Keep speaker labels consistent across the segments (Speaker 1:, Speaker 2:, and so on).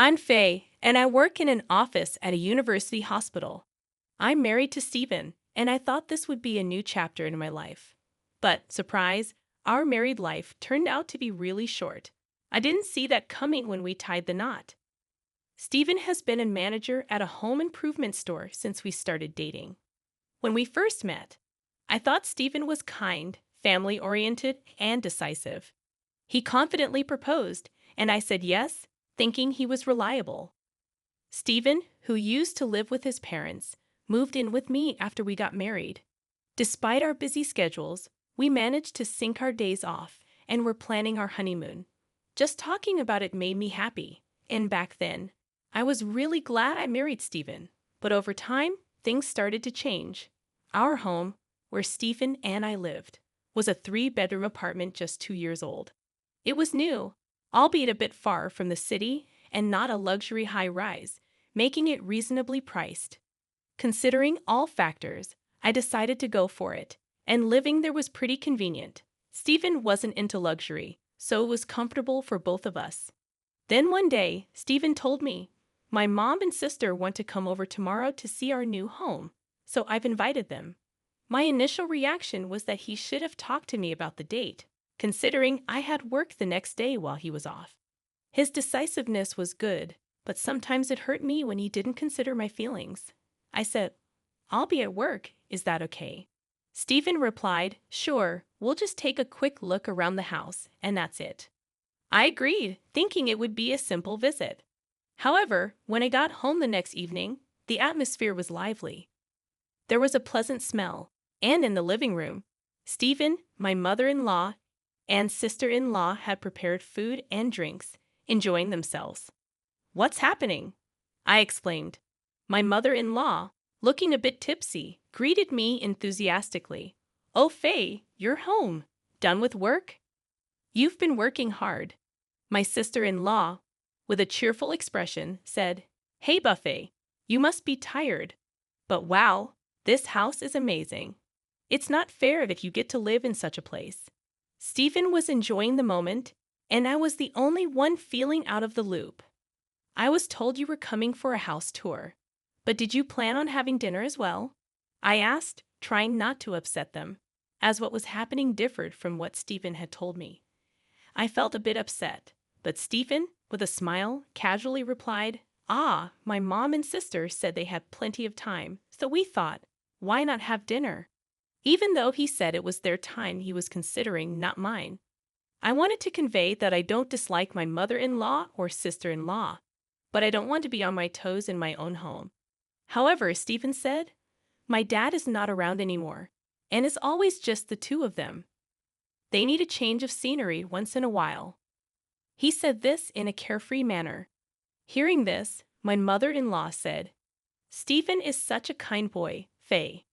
Speaker 1: I'm Faye, and I work in an office at a university hospital. I'm married to Stephen, and I thought this would be a new chapter in my life. But, surprise, our married life turned out to be really short. I didn't see that coming when we tied the knot. Stephen has been a manager at a home improvement store since we started dating. When we first met, I thought Stephen was kind, family-oriented, and decisive. He confidently proposed, and I said yes, thinking he was reliable. Stephen, who used to live with his parents, moved in with me after we got married. Despite our busy schedules, we managed to sync our days off and were planning our honeymoon. Just talking about it made me happy, and back then, I was really glad I married Stephen. But over time, things started to change. Our home, where Stephen and I lived, was a 3-bedroom apartment just 2 years old. It was new, albeit a bit far from the city and not a luxury high-rise, making it reasonably priced. Considering all factors, I decided to go for it, and living there was pretty convenient. Stephen wasn't into luxury, so it was comfortable for both of us. Then one day, Stephen told me, "My mom and sister want to come over tomorrow to see our new home, so I've invited them." My initial reaction was that he should have talked to me about the date, considering I had work the next day while he was off. His decisiveness was good, but sometimes it hurt me when he didn't consider my feelings. I said, "I'll be at work, is that okay?" Stephen replied, "Sure, we'll just take a quick look around the house, and that's it." I agreed, thinking it would be a simple visit. However, when I got home the next evening, the atmosphere was lively. There was a pleasant smell, and in the living room, Stephen, my mother-in-law, and sister-in-law had prepared food and drinks, enjoying themselves. "What's happening?" I exclaimed. My mother-in-law, looking a bit tipsy, greeted me enthusiastically. "Oh, Faye, you're home. Done with work?" "You've been working hard." My sister-in-law, with a cheerful expression, said, "Hey, Buffet, you must be tired. But wow, this house is amazing. It's not fair that you get to live in such a place." Stephen was enjoying the moment, and I was the only one feeling out of the loop. "I was told you were coming for a house tour. But did you plan on having dinner as well?" I asked, trying not to upset them, as what was happening differed from what Stephen had told me. I felt a bit upset, but Stephen, with a smile, casually replied, My mom and sister said they had plenty of time, so we thought, why not have dinner?" Even though he said it was their time he was considering, not mine. I wanted to convey that I don't dislike my mother-in-law or sister-in-law, but I don't want to be on my toes in my own home. However, Stephen said, "My dad is not around anymore, and it's always just the two of them. They need a change of scenery once in a while." He said this in a carefree manner. Hearing this, my mother-in-law said, "Stephen is such a kind boy, Faye.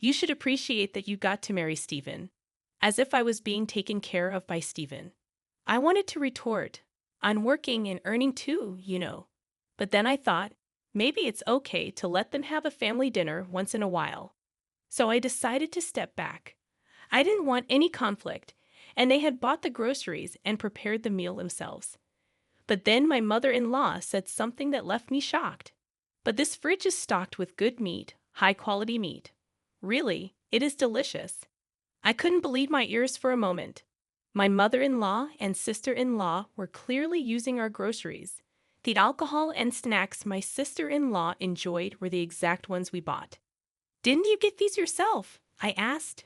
Speaker 1: You should appreciate that you got to marry Stephen," as if I was being taken care of by Stephen. I wanted to retort, "I'm working and earning too, you know." But then I thought, maybe it's okay to let them have a family dinner once in a while. So I decided to step back. I didn't want any conflict, and they had bought the groceries and prepared the meal themselves. But then my mother-in-law said something that left me shocked. "But this fridge is stocked with good meat, high-quality meat. Really, it is delicious." I couldn't believe my ears for a moment. My mother-in-law and sister-in-law were clearly using our groceries. The alcohol and snacks my sister-in-law enjoyed were the exact ones we bought. "Didn't you get these yourself?" I asked.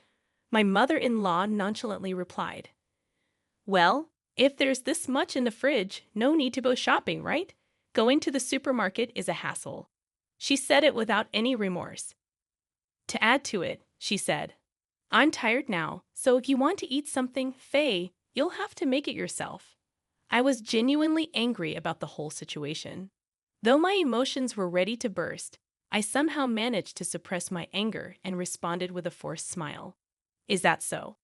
Speaker 1: My mother-in-law nonchalantly replied, "Well, if there's this much in the fridge, no need to go shopping, right? Going to the supermarket is a hassle." She said it without any remorse. To add to it, she said, "I'm tired now, so if you want to eat something, Faye, you'll have to make it yourself." I was genuinely angry about the whole situation. Though my emotions were ready to burst, I somehow managed to suppress my anger and responded with a forced smile. "Is that so?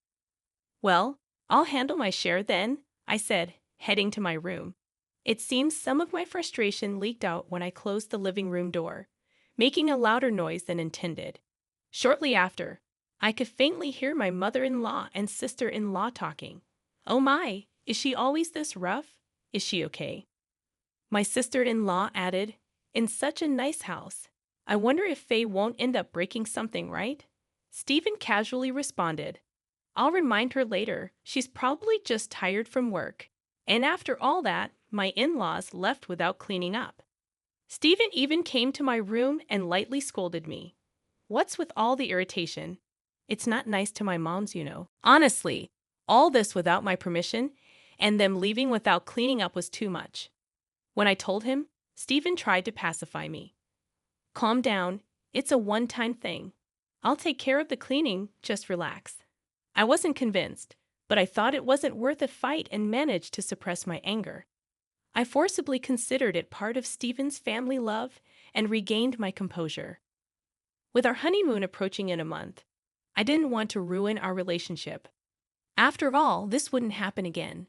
Speaker 1: Well, I'll handle my share then," I said, heading to my room. It seems some of my frustration leaked out when I closed the living room door, making a louder noise than intended. Shortly after, I could faintly hear my mother-in-law and sister-in-law talking. "Oh my, is she always this rough? Is she okay?" My sister-in-law added, in such a nice house. I wonder if Faye won't end up breaking something, right? Stephen casually responded, I'll remind her later. She's probably just tired from work. And after all that, my in-laws left without cleaning up. Stephen even came to my room and lightly scolded me. What's with all the irritation? It's not nice to my moms, you know. Honestly, all this without my permission, and them leaving without cleaning up was too much. When I told him, Stephen tried to pacify me. Calm down, it's a one-time thing. I'll take care of the cleaning, just relax. I wasn't convinced, but I thought it wasn't worth a fight and managed to suppress my anger. I forcibly considered it part of Stephen's family love and regained my composure. With our honeymoon approaching in a month, I didn't want to ruin our relationship. After all, this wouldn't happen again.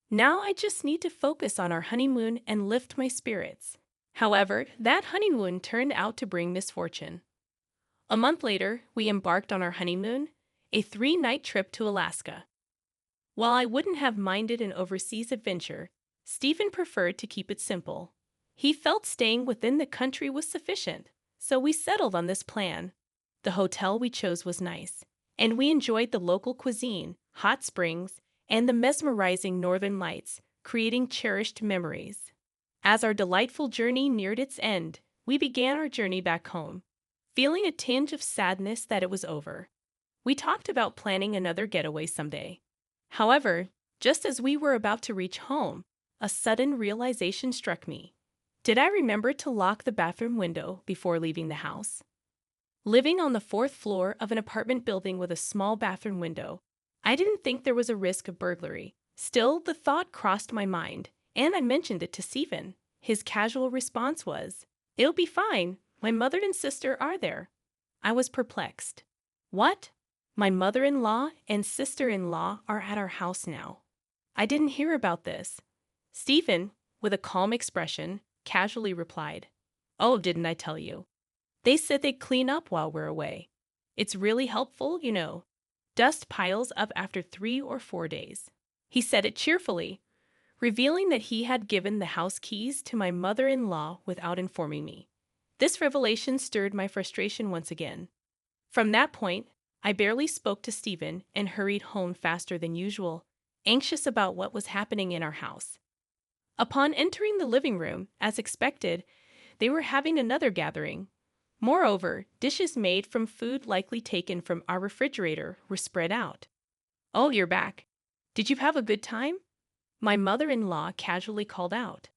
Speaker 1: Now I just need to focus on our honeymoon and lift my spirits. However, that honeymoon turned out to bring misfortune. A month later, we embarked on our honeymoon, a 3-night trip to Alaska. While I wouldn't have minded an overseas adventure, Stephen preferred to keep it simple. He felt staying within the country was sufficient, so we settled on this plan. The hotel we chose was nice, and we enjoyed the local cuisine, hot springs, and the mesmerizing northern lights, creating cherished memories. As our delightful journey neared its end, we began our journey back home, feeling a tinge of sadness that it was over. We talked about planning another getaway someday. However, just as we were about to reach home, a sudden realization struck me. Did I remember to lock the bathroom window before leaving the house? Living on the 4th floor of an apartment building with a small bathroom window, I didn't think there was a risk of burglary. Still, the thought crossed my mind, and I mentioned it to Stephen. His casual response was, It'll be fine. My mother and sister are there. I was perplexed. What? My mother-in-law and sister-in-law are at our house now. I didn't hear about this. Stephen, with a calm expression, casually replied, Oh, didn't I tell you? They said they'd clean up while we're away. It's really helpful, you know. Dust piles up after 3 or 4 days. He said it cheerfully, revealing that he had given the house keys to my mother-in-law without informing me. This revelation stirred my frustration once again. From that point, I barely spoke to Stephen and hurried home faster than usual, anxious about what was happening in our house. Upon entering the living room, as expected, they were having another gathering. Moreover, dishes made from food likely taken from our refrigerator were spread out. Oh, you're back. Did you have a good time? My mother-in-law casually called out.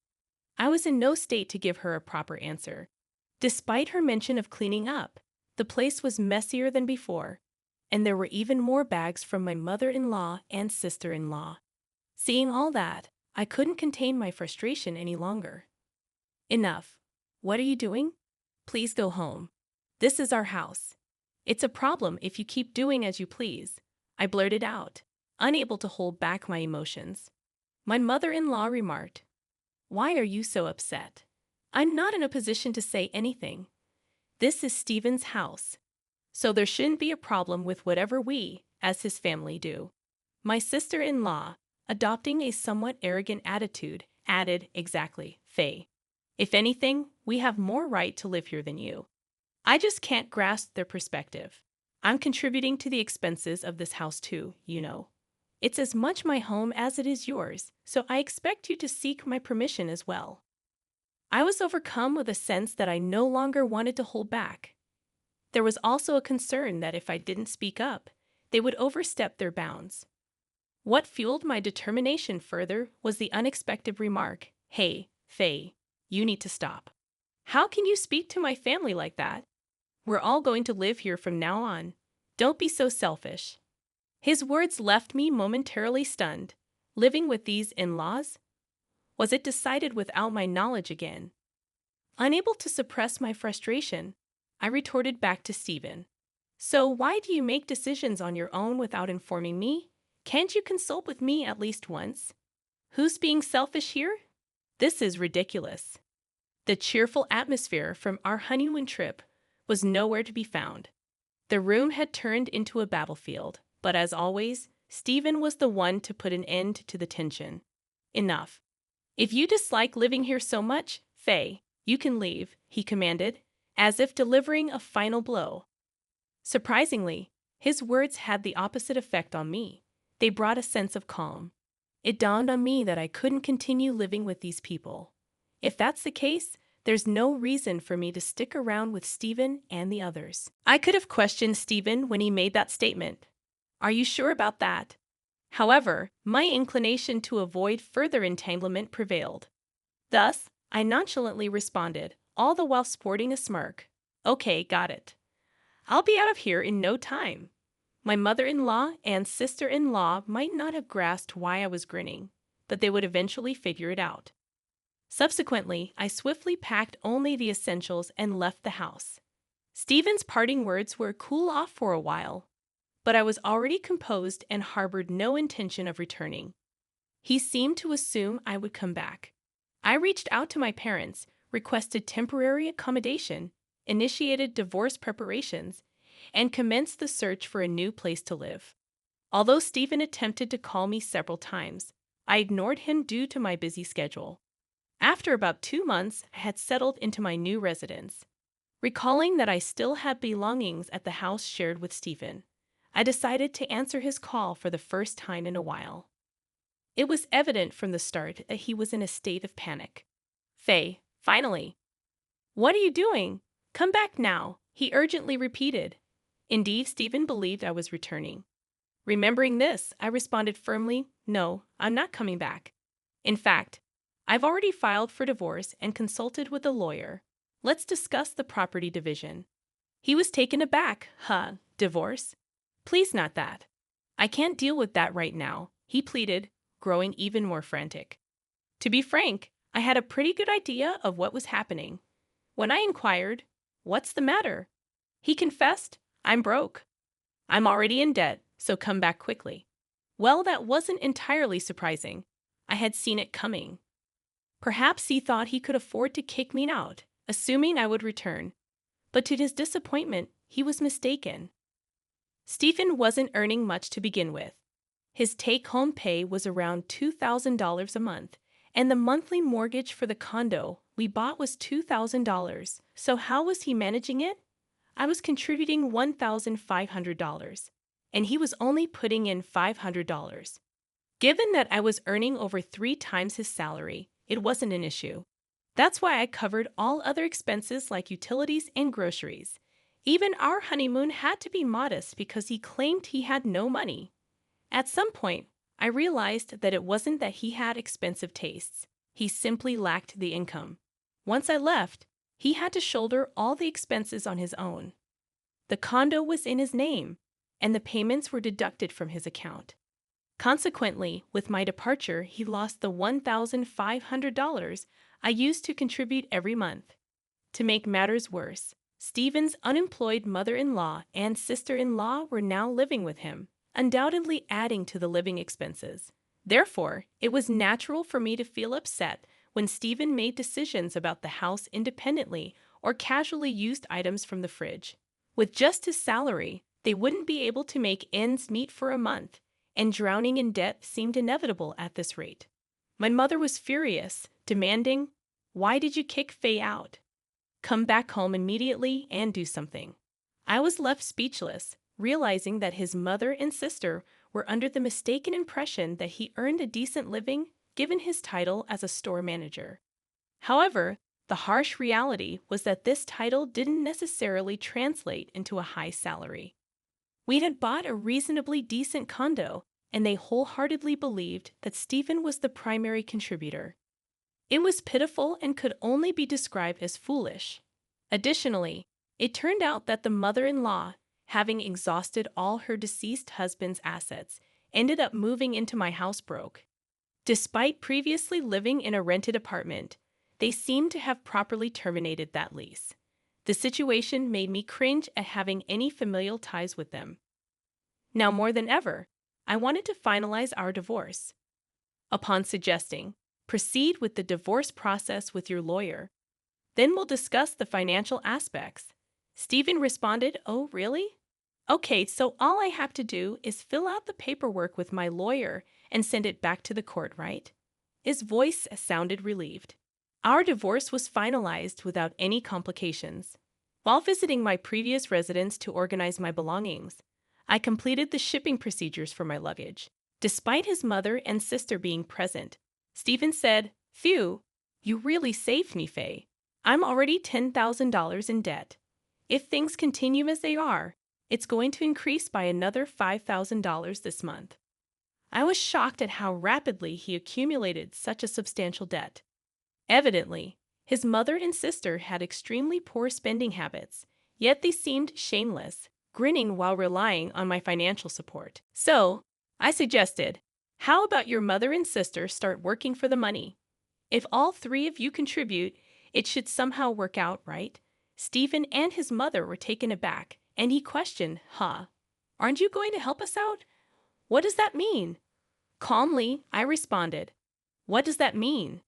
Speaker 1: I was in no state to give her a proper answer. Despite her mention of cleaning up, the place was messier than before, and there were even more bags from my mother-in-law and sister-in-law. Seeing all that, I couldn't contain my frustration any longer. Enough. What are you doing? Please go home. This is our house. It's a problem if you keep doing as you please, I blurted out, unable to hold back my emotions. My mother-in-law remarked, Why are you so upset? I'm not in a position to say anything. This is Stephen's house, so there shouldn't be a problem with whatever we, as his family, do. My sister-in-law, adopting a somewhat arrogant attitude, added, Exactly, Faye. If anything, we have more right to live here than you. I just can't grasp their perspective. I'm contributing to the expenses of this house too, you know. It's as much my home as it is yours, so I expect you to seek my permission as well. I was overcome with a sense that I no longer wanted to hold back. There was also a concern that if I didn't speak up, they would overstep their bounds. What fueled my determination further was the unexpected remark, Hey, Faye, you need to stop. How can you speak to my family like that? We're all going to live here from now on. Don't be so selfish. His words left me momentarily stunned. Living with these in-laws? Was it decided without my knowledge again? Unable to suppress my frustration, I retorted back to Stephen. So why do you make decisions on your own without informing me? Can't you consult with me at least once? Who's being selfish here? This is ridiculous. The cheerful atmosphere from our honeymoon trip was nowhere to be found. The room had turned into a battlefield, but as always, Stephen was the one to put an end to the tension. Enough. "If you dislike living here so much, Faye, you can leave," he commanded, as if delivering a final blow. Surprisingly, his words had the opposite effect on me. They brought a sense of calm. It dawned on me that I couldn't continue living with these people. If that's the case, there's no reason for me to stick around with Stephen and the others. I could have questioned Stephen when he made that statement. "Are you sure about that?" However, my inclination to avoid further entanglement prevailed. Thus, I nonchalantly responded, all the while sporting a smirk. "Okay, got it. I'll be out of here in no time." My mother-in-law and sister-in-law might not have grasped why I was grinning, but they would eventually figure it out. Subsequently, I swiftly packed only the essentials and left the house. Stephen's parting words were "cool off for a while," but I was already composed and harbored no intention of returning. He seemed to assume I would come back. I reached out to my parents, requested temporary accommodation, initiated divorce preparations, and commenced the search for a new place to live. Although Stephen attempted to call me several times, I ignored him due to my busy schedule. After about 2 months, I had settled into my new residence. Recalling that I still had belongings at the house shared with Stephen, I decided to answer his call for the first time in a while. It was evident from the start that he was in a state of panic. "Faye, finally." "What are you doing? Come back now," he urgently repeated. Indeed, Stephen believed I was returning. Remembering this, I responded firmly, "No, I'm not coming back. In fact, I've already filed for divorce and consulted with a lawyer. Let's discuss the property division." He was taken aback. Divorce? Please not that. I can't deal with that right now," he pleaded, growing even more frantic. To be frank, I had a pretty good idea of what was happening. When I inquired, "What's the matter?" he confessed, "I'm broke. I'm already in debt, so come back quickly." Well, that wasn't entirely surprising. I had seen it coming. Perhaps he thought he could afford to kick me out, assuming I would return. But to his disappointment, he was mistaken. Stephen wasn't earning much to begin with. His take-home pay was around $2,000 a month, and the monthly mortgage for the condo we bought was $2,000. So how was he managing it? I was contributing $1,500, and he was only putting in $500. Given that I was earning over 3 times his salary, it wasn't an issue. That's why I covered all other expenses like utilities and groceries. Even our honeymoon had to be modest because he claimed he had no money. At some point, I realized that it wasn't that he had expensive tastes. He simply lacked the income. Once I left, he had to shoulder all the expenses on his own. The condo was in his name, and the payments were deducted from his account. Consequently, with my departure, he lost the $1,500 I used to contribute every month. To make matters worse, Stephen's unemployed mother-in-law and sister-in-law were now living with him, undoubtedly adding to the living expenses. Therefore, it was natural for me to feel upset when Stephen made decisions about the house independently or casually used items from the fridge. With just his salary, they wouldn't be able to make ends meet for a month, and drowning in debt seemed inevitable at this rate. My mother was furious, demanding, "Why did you kick Faye out? Come back home immediately and do something." I was left speechless, realizing that his mother and sister were under the mistaken impression that he earned a decent living given his title as a store manager. However, the harsh reality was that this title didn't necessarily translate into a high salary. We had bought a reasonably decent condo, and they wholeheartedly believed that Stephen was the primary contributor. It was pitiful and could only be described as foolish. Additionally, it turned out that the mother-in-law, having exhausted all her deceased husband's assets, ended up moving into my house broke. Despite previously living in a rented apartment, they seemed to have properly terminated that lease. The situation made me cringe at having any familial ties with them. Now more than ever, I wanted to finalize our divorce. Upon suggesting, "Proceed with the divorce process with your lawyer. Then we'll discuss the financial aspects," Stephen responded, "Oh, really? Okay, so all I have to do is fill out the paperwork with my lawyer and send it back to the court, right?" His voice sounded relieved. Our divorce was finalized without any complications. While visiting my previous residence to organize my belongings, I completed the shipping procedures for my luggage. Despite his mother and sister being present, Stephen said, "Phew, you really saved me, Faye. I'm already $10,000 in debt. If things continue as they are, it's going to increase by another $5,000 this month." I was shocked at how rapidly he accumulated such a substantial debt. Evidently, his mother and sister had extremely poor spending habits, yet they seemed shameless, grinning while relying on my financial support. So, I suggested, how about your mother and sister start working for the money? If all three of you contribute, it should somehow work out, right? Stephen and his mother were taken aback, and he questioned, Aren't you going to help us out? What does that mean? Calmly, I responded, What does that mean?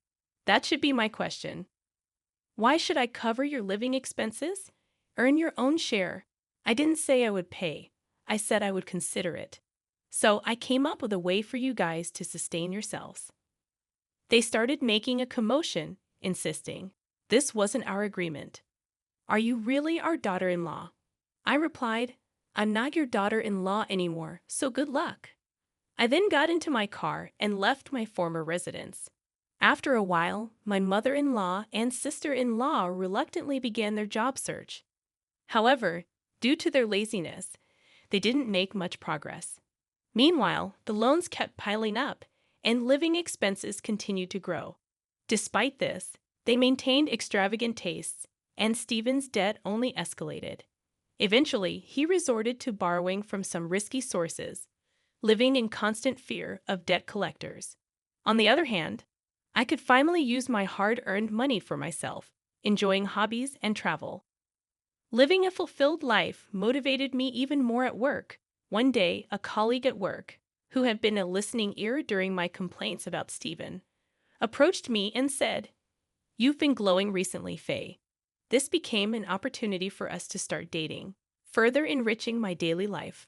Speaker 1: That should be my question. Why should I cover your living expenses? Earn your own share. I didn't say I would pay. I said I would consider it. So I came up with a way for you guys to sustain yourselves. They started making a commotion, insisting, this wasn't our agreement. Are you really our daughter-in-law? I replied, I'm not your daughter-in-law anymore, so good luck. I then got into my car and left my former residence. After a while, my mother-in-law and sister-in-law reluctantly began their job search. However, due to their laziness, they didn't make much progress. Meanwhile, the loans kept piling up, and living expenses continued to grow. Despite this, they maintained extravagant tastes, and Stephen's debt only escalated. Eventually, he resorted to borrowing from some risky sources, living in constant fear of debt collectors. On the other hand, I could finally use my hard-earned money for myself, enjoying hobbies and travel. Living a fulfilled life motivated me even more at work. One day, a colleague at work, who had been a listening ear during my complaints about Stephen, approached me and said, You've been glowing recently, Faye. This became an opportunity for us to start dating, further enriching my daily life.